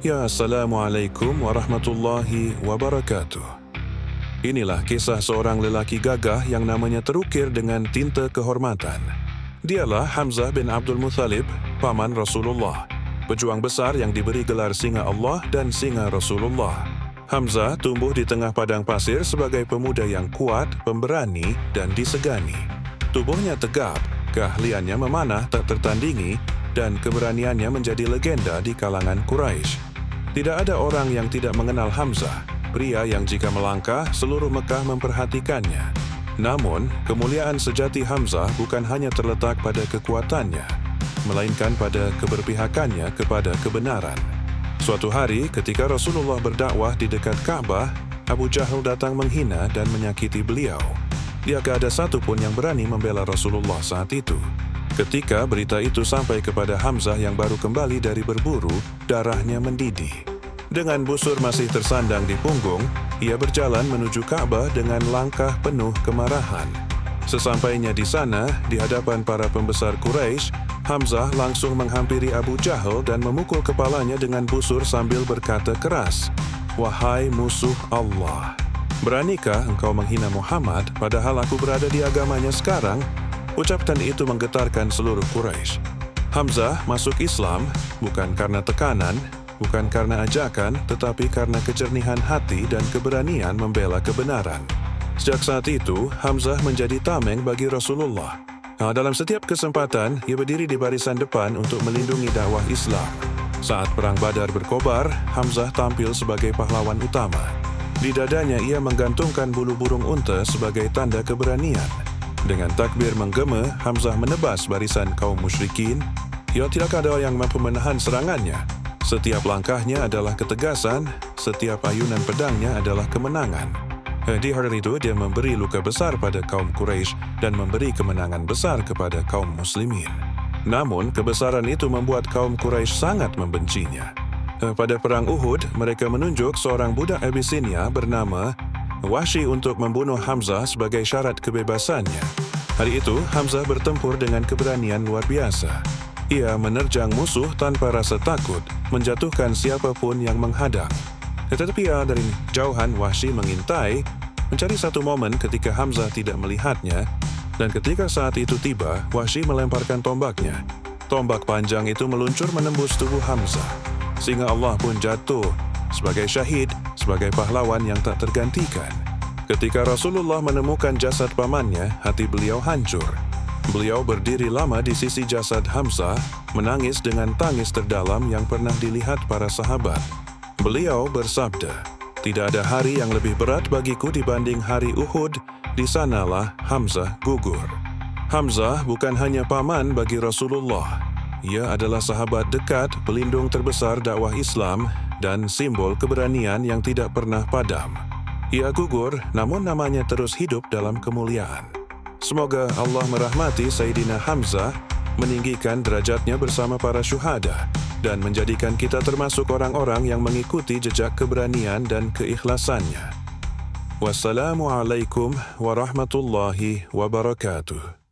Ya, Assalamualaikum warahmatullahi wabarakatuh. Inilah kisah seorang lelaki gagah yang namanya terukir dengan tinta kehormatan. Dialah Hamzah bin Abdul Muthalib, paman Rasulullah, pejuang besar yang diberi gelar Singa Allah dan Singa Rasulullah. Hamzah tumbuh di tengah padang pasir sebagai pemuda yang kuat, pemberani, dan disegani. Tubuhnya tegap, keahliannya memanah tak tertandingi, dan keberaniannya menjadi legenda di kalangan Quraisy. Tidak ada orang yang tidak mengenal Hamzah, pria yang jika melangkah, seluruh Mekah memperhatikannya. Namun, kemuliaan sejati Hamzah bukan hanya terletak pada kekuatannya, melainkan pada keberpihakannya kepada kebenaran. Suatu hari, ketika Rasulullah berdakwah di dekat Ka'bah, Abu Jahal datang menghina dan menyakiti beliau. Tiada ada satu pun yang berani membela Rasulullah saat itu. Ketika berita itu sampai kepada Hamzah yang baru kembali dari berburu, darahnya mendidih. Dengan busur masih tersandang di punggung, ia berjalan menuju Ka'bah dengan langkah penuh kemarahan. Sesampainya di sana, di hadapan para pembesar Quraisy, Hamzah langsung menghampiri Abu Jahal dan memukul kepalanya dengan busur sambil berkata keras, "Wahai musuh Allah, beranikah engkau menghina Muhammad padahal aku berada di agamanya sekarang?" Ucapan itu menggetarkan seluruh Quraisy. Hamzah masuk Islam bukan karena tekanan, bukan karena ajakan, tetapi karena kejernihan hati dan keberanian membela kebenaran. Sejak saat itu, Hamzah menjadi tameng bagi Rasulullah. Dalam setiap kesempatan, ia berdiri di barisan depan untuk melindungi dakwah Islam. Saat Perang Badar berkobar, Hamzah tampil sebagai pahlawan utama. Di dadanya ia menggantungkan bulu burung unta sebagai tanda keberanian. Dengan takbir menggema, Hamzah menebas barisan kaum musyrikin. Ia tidak ada yang mampu menahan serangannya. Setiap langkahnya adalah ketegasan, setiap ayunan pedangnya adalah kemenangan. Di hari itu, dia memberi luka besar pada kaum Quraisy dan memberi kemenangan besar kepada kaum muslimin. Namun, kebesaran itu membuat kaum Quraisy sangat membencinya. Pada Perang Uhud, mereka menunjuk seorang budak Abyssinia bernama Wahsy untuk membunuh Hamzah sebagai syarat kebebasannya. Hari itu, Hamzah bertempur dengan keberanian luar biasa. Ia menerjang musuh tanpa rasa takut, menjatuhkan siapapun yang menghadang. Tetapi dari jauhan Wahsy mengintai, mencari satu momen ketika Hamzah tidak melihatnya, dan ketika saat itu tiba, Wahsy melemparkan tombaknya. Tombak panjang itu meluncur menembus tubuh Hamzah. Singa Allah pun jatuh sebagai syahid, sebagai pahlawan yang tak tergantikan. Ketika Rasulullah menemukan jasad pamannya, hati beliau hancur. Beliau berdiri lama di sisi jasad Hamzah, menangis dengan tangis terdalam yang pernah dilihat para sahabat. Beliau bersabda, "Tidak ada hari yang lebih berat bagiku dibanding hari Uhud, di sanalah Hamzah gugur." Hamzah bukan hanya paman bagi Rasulullah. Ia adalah sahabat dekat, pelindung terbesar dakwah Islam, dan simbol keberanian yang tidak pernah padam. Ia gugur, namun namanya terus hidup dalam kemuliaan. Semoga Allah merahmati Sayyidina Hamzah, meninggikan derajatnya bersama para syuhada, dan menjadikan kita termasuk orang-orang yang mengikuti jejak keberanian dan keikhlasannya. Wassalamualaikum warahmatullahi wabarakatuh.